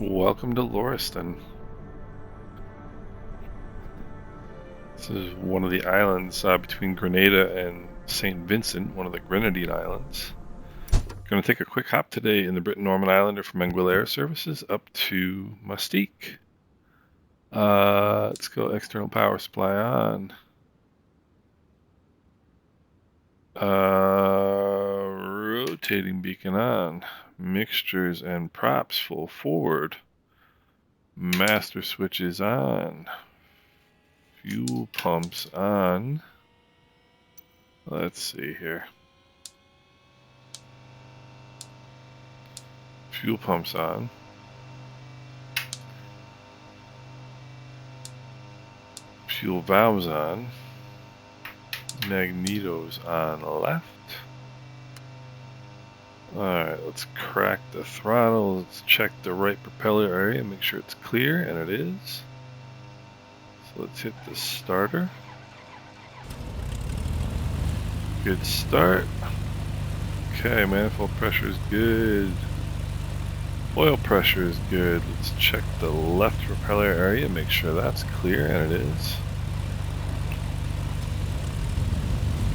Welcome to Lauriston. This is one of the islands between Grenada and St. Vincent, one of the Grenadine Islands. Going to take a quick hop today in the Britten Norman Islander from Air Services up to Mustique. Let's go external power supply on. Rotating beacon on. Mixtures and props full forward. Master switches on. Fuel pumps on. Let's see here. Fuel pumps on. Fuel valves on. Magnetos on left. Alright, let's crack the throttle. Let's check the right propeller area and make sure it's clear, and it is. So let's hit the starter. Good start. Okay, manifold pressure is good. Oil pressure is good. Let's check the left propeller area, make sure that's clear, and it is.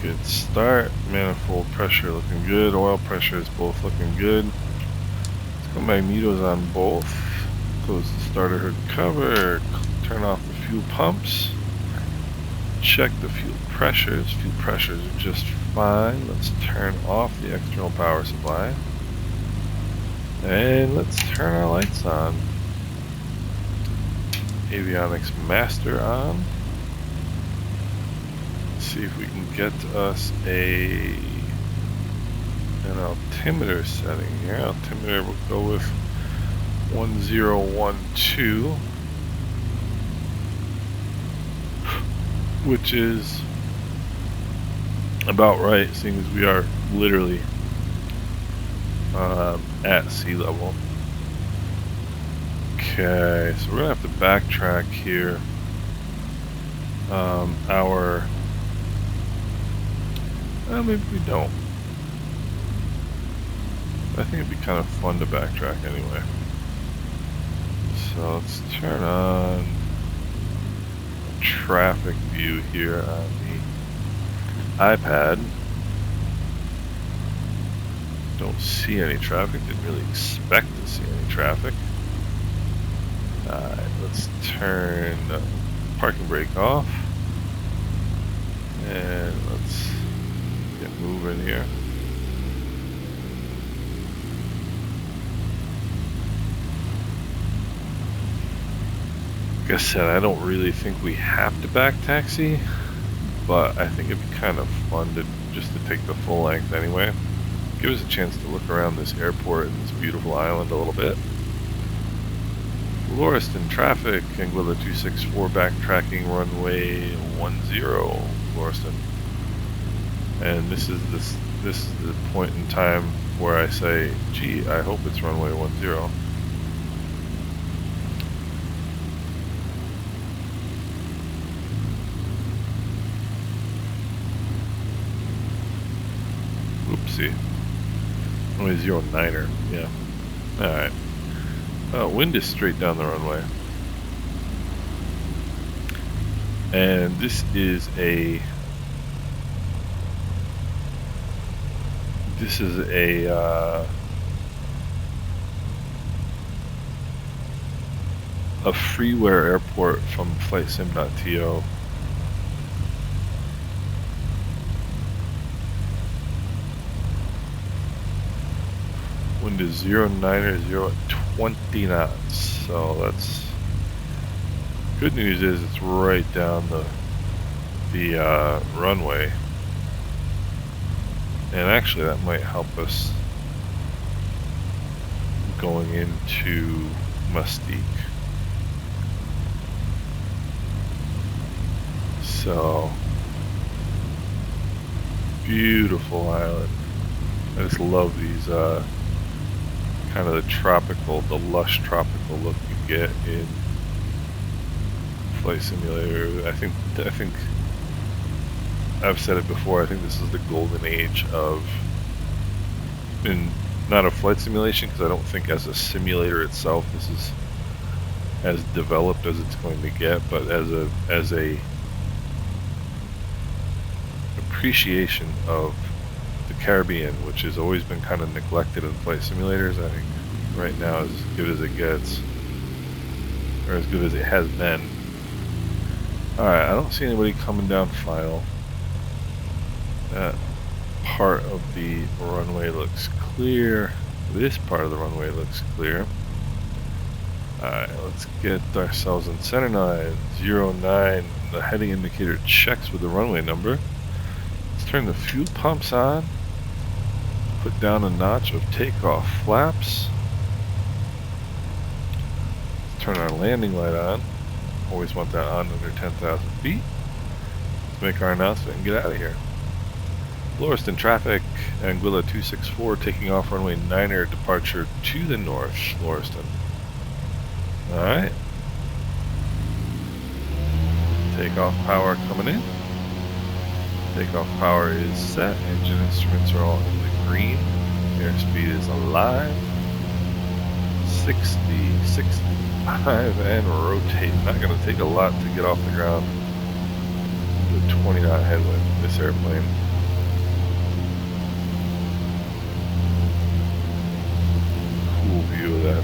Good start. Manifold pressure looking good. Oil pressure is both looking good. Let's go magnetos on both. Close the starter hood cover. Turn off the fuel pumps. Check the fuel pressures. Fuel pressures are just fine. Let's turn off the external power supply. And let's turn our lights on. Avionics master on. See if we can get us an altimeter setting here. Altimeter will go with 1012, which is about right, seeing as we are literally at sea level. Okay, so we're gonna have to backtrack here. Maybe we don't. I think it'd be kind of fun to backtrack anyway. So let's turn on a traffic view here on the iPad. Don't see any traffic, didn't really expect to see any traffic. Alright, let's turn the parking brake off. And let's get moving here. Like I said, I don't really think we have to back taxi, but I think it'd be kind of fun to just to take the full length anyway. Give us a chance to look around this airport and this beautiful island a little bit. Lauriston traffic, Anguilla 264 backtracking runway 10, Lauriston. And this is the point in time where I say, gee, I hope it's runway 10. Oopsie. Runway 09er, yeah. Alright. Wind is straight down the runway. And this is a freeware airport from flightsim.to. Wind is 09er, 0 at 20 knots. So that's good news is it's right down the runway. And actually that might help us going into Mustique. So, beautiful island. I just love these kind of the lush tropical look you get in Flight Simulator. I think I've said it before, I think this is the golden age of, in not a flight simulation, because I don't think as a simulator itself this is as developed as it's going to get, but as a appreciation of the Caribbean, which has always been kind of neglected in flight simulators, I think right now is as good as it gets, or as good as it has been. Alright, I don't see anybody coming down final. That part of the runway looks clear. This part of the runway looks clear. Alright, let's get ourselves in center line. 09. The heading indicator checks with the runway number. Let's turn the fuel pumps on. Put down a notch of takeoff flaps. Let's turn our landing light on. Always want that on under 10,000 feet. Let's make our announcement and get out of here. Lauriston traffic, Anguilla 264 taking off runway 9er, departure to the north, Lauriston. Alright. Takeoff power coming in. Takeoff power is set. Engine instruments are all in the green. Airspeed is alive. 60, 65, and rotate. Not going to take a lot to get off the ground. The 20 knot headwind, this airplane. Cool view of that.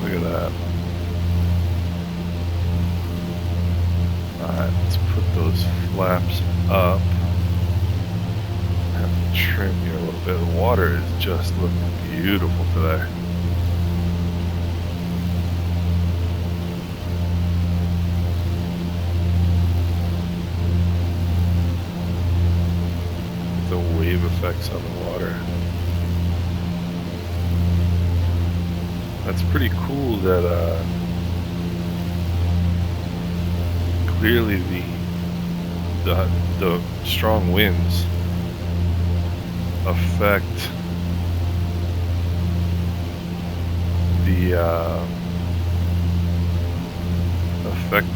Look at that. Alright, let's put those flaps up. Have to trim here a little bit. The water is just looking beautiful today. The wave effects on the water. That's pretty cool that clearly the strong winds affect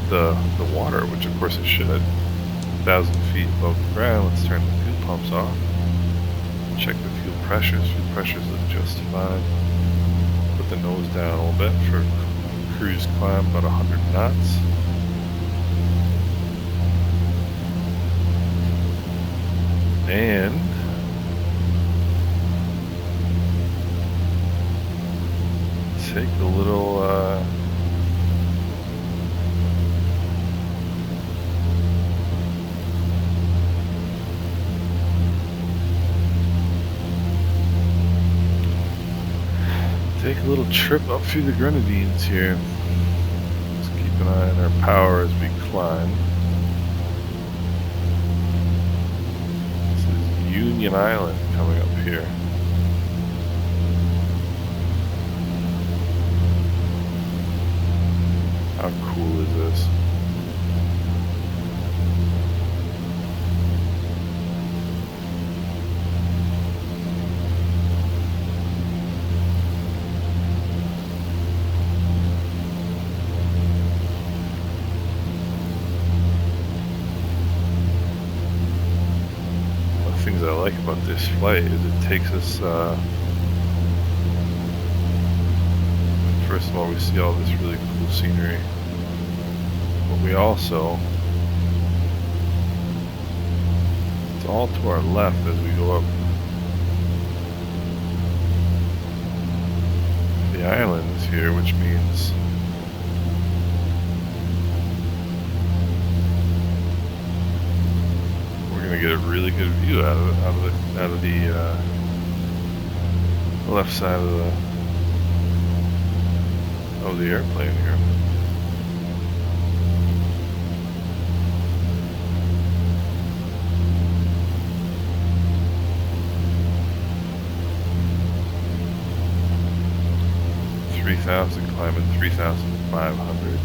the water, which of course it should. 1,000 feet above the ground. Let's turn the fuel pumps off. Check the fuel pressures. Fuel pressures look just fine. Put the nose down a little bit for cruise climb, about 100 knots. And take a little trip up through the Grenadines here. Let's keep an eye on our power as we climb. This is Union Island coming up here. How cool is this? Things I like about this flight is it takes us first of all, we see all this really cool scenery, but we also, it's all to our left as we go up the islands here, which means gonna get a really good view out of the left side of the airplane here. Climbing 3,500.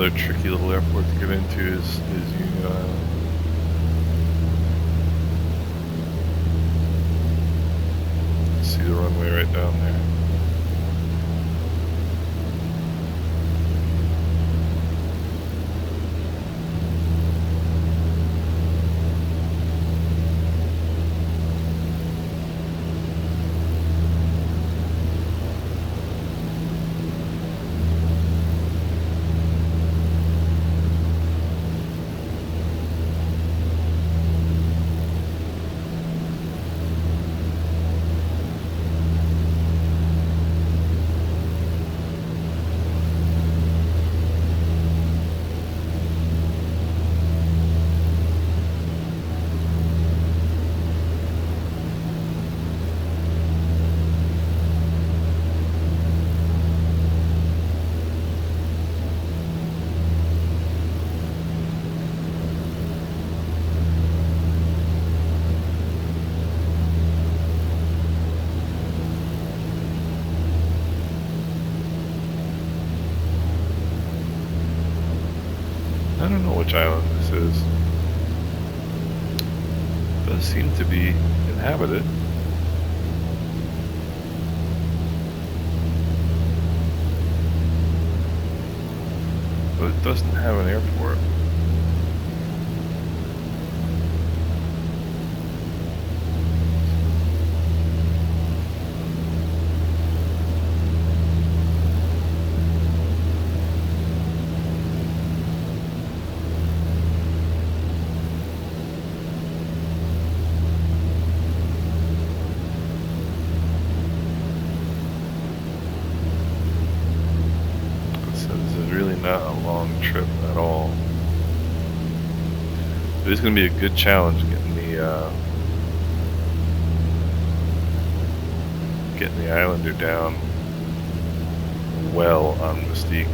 Another tricky little airport to get into is Union Island. See the runway right down there. I don't know which island this is. It does seem to be inhabited. But it doesn't have an airport. Not a long trip at all. It is going to be a good challenge getting the Islander down well on Mustique.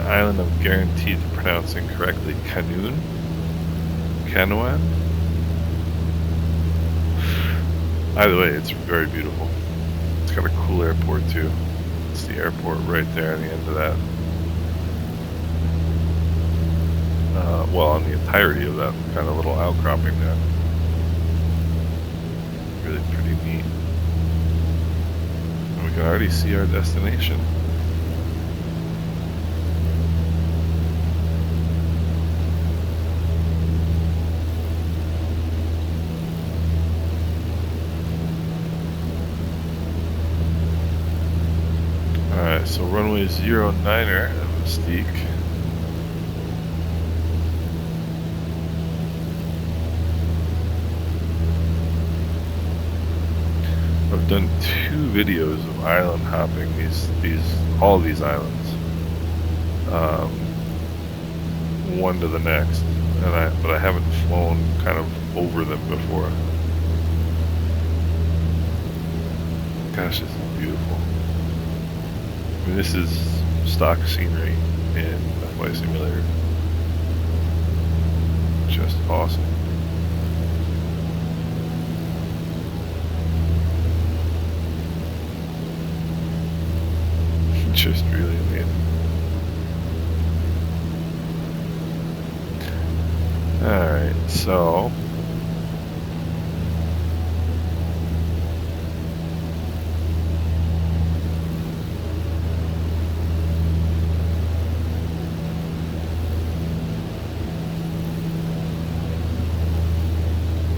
Island I'm guaranteed to pronounce incorrectly. Canoan? Either way, it's very beautiful. It's got a cool airport too. It's the airport right there on the end of that. Well, on the entirety of that kind of little outcropping there. Really pretty neat. And we can already see our destination. Alright, so runway 09er at Mustique. I've done 2 videos of island hopping all these islands, one to the next, but I haven't flown kind of over them before. Gosh, this is beautiful. I mean, this is stock scenery in BlackBox Simulator. Just awesome. Just really amazing. Alright, so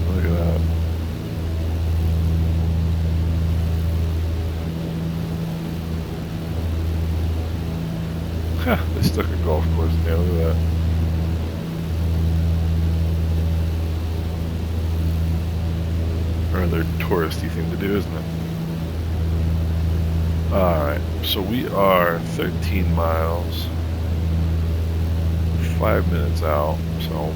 look at that. Huh, they stuck a golf course in there, look at that. Rather touristy thing to do, isn't it? Alright, so we are 13 miles 5 minutes out, so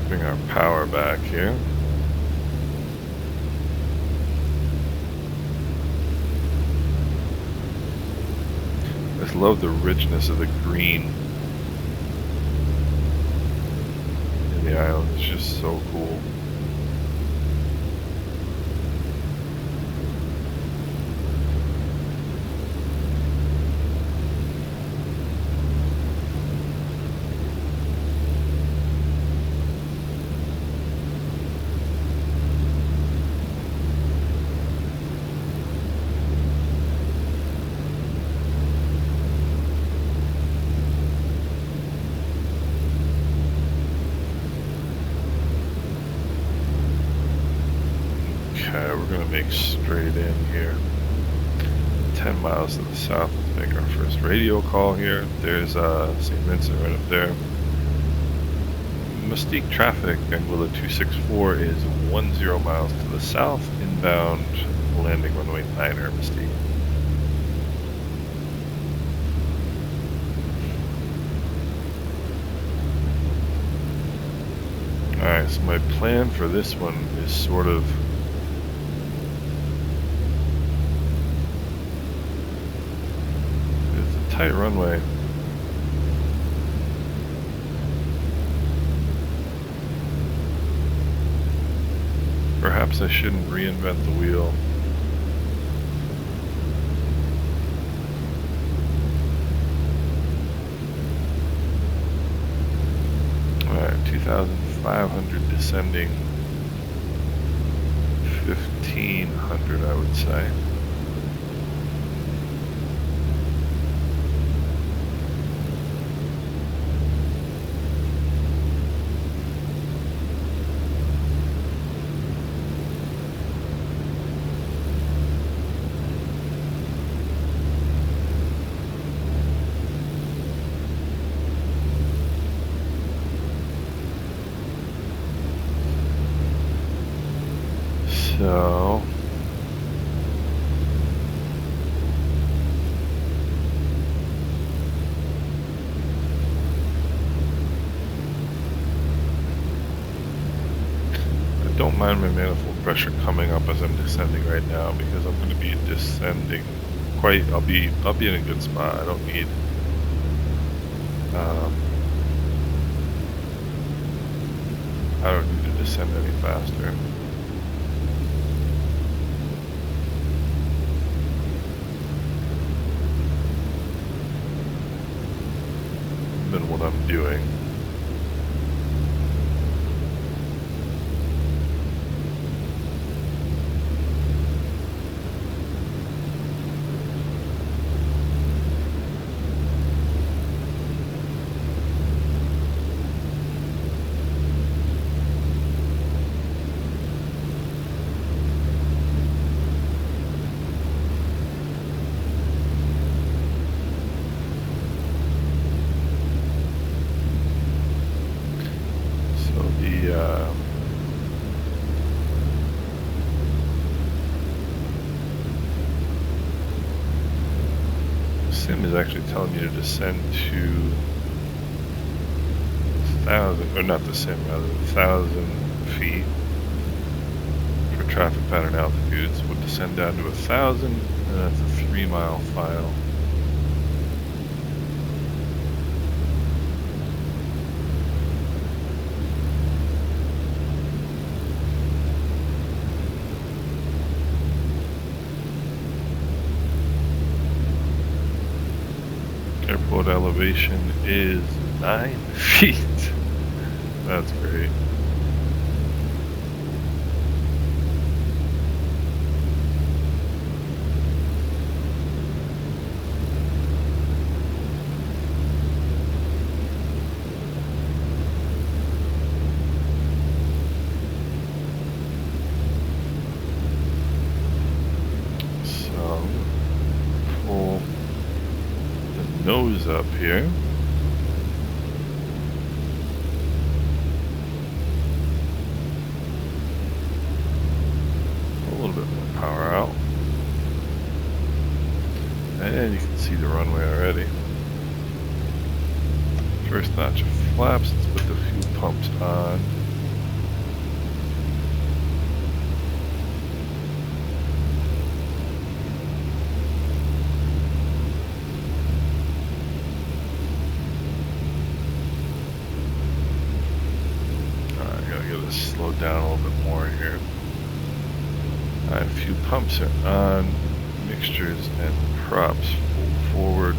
bring our power back here. I just love the richness of the green in the island. It's just so cool. Okay, we're gonna make straight in here. 10 miles to the south. Let's make our first radio call here. There's St. Vincent right up there. Mustique traffic, Anguilla 264 is 10 miles to the south, inbound, landing runway 9er Mustique. Alright, so my plan for this one is sort of tight runway. Perhaps I shouldn't reinvent the wheel. Alright, 2,500 descending, 1,500 I would say. So I don't mind my manifold pressure coming up as I'm descending right now, because I'm going to be descending quite. I'll be in a good spot. I don't need to descend any faster. Than what I'm doing. Sim is actually telling me to descend to 1,000, or not the sim, rather 1,000 feet for traffic pattern altitudes. We'll descend down to 1,000, and that's a 3-mile file. Airport elevation is 9 feet. That's great. So, pull the nose up here. A little bit more power out. And you can see the runway already. First notch of flaps, let's put the fuel pumps on. Alright, gotta get us slowed down a little bit more here. Alright, few pumps are on, mixtures and props full forward.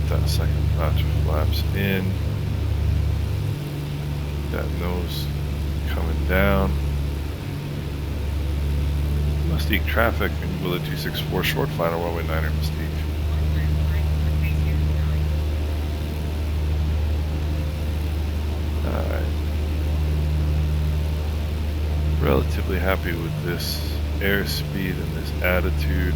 That second notch of flaps in. That nose coming down. Mustique traffic and with a 264 short final runway 9er Mustique. Alright. Relatively happy with this airspeed and this attitude.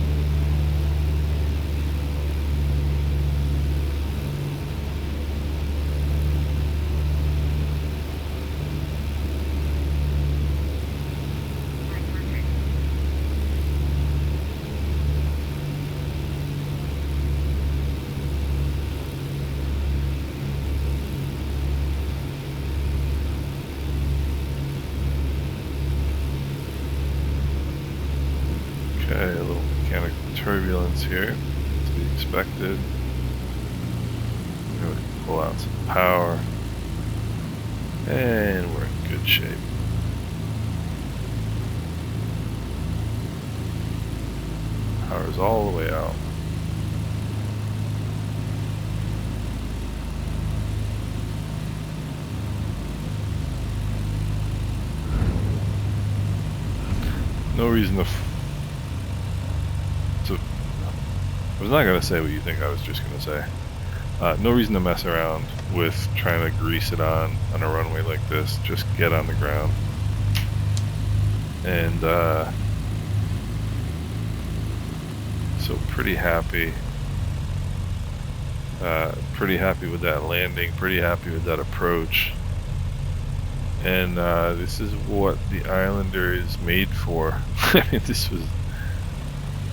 Okay, a little mechanical turbulence here, to be expected. We can pull out some power, and we're in good shape. Power's all the way out. No reason to I was not going to say what you think I was just going to say. No reason to mess around with trying to grease it on a runway like this. Just get on the ground. And so pretty happy. Pretty happy with that landing. Pretty happy with that approach. And this is what the Islander is made for. I mean,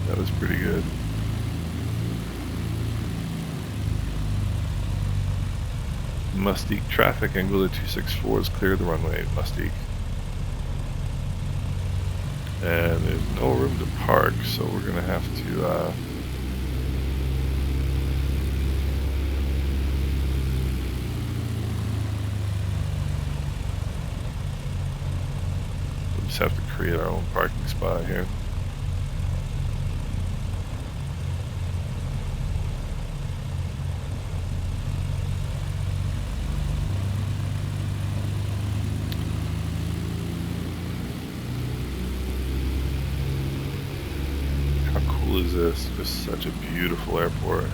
that was pretty good. Mustique traffic, Anguilla 264 has cleared the runway, Mustique. And there's no room to park, so we're going to have to we'll just have to create our own parking spot here. Is this just such a beautiful airport?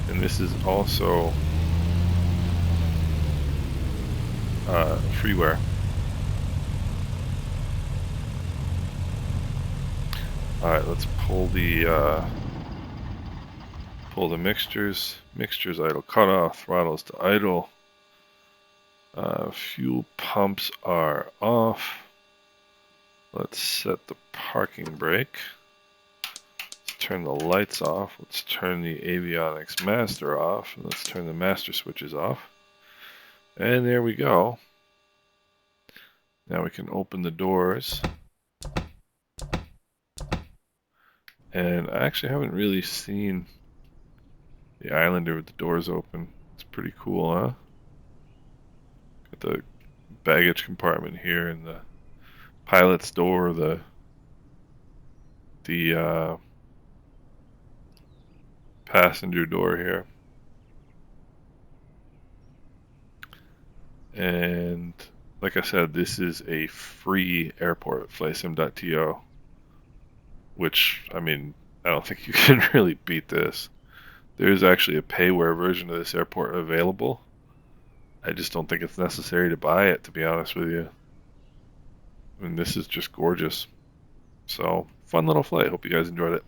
And this is also freeware. Alright, let's pull the mixtures idle cutoff, throttles to idle, fuel pumps are off. Let's set the parking brake. Let's turn the lights off. Let's turn the avionics master off. And let's turn the master switches off. And there we go. Now we can open the doors. And I actually haven't really seen the Islander with the doors open. It's pretty cool, huh? Got the baggage compartment here and the pilot's door, the passenger door here, and like I said, this is a free airport, flysim.to, which, I mean, I don't think you can really beat this. There's actually a payware version of this airport available. I just don't think it's necessary to buy it, to be honest with you. I mean, this is just gorgeous. So fun little flight. Hope you guys enjoyed it.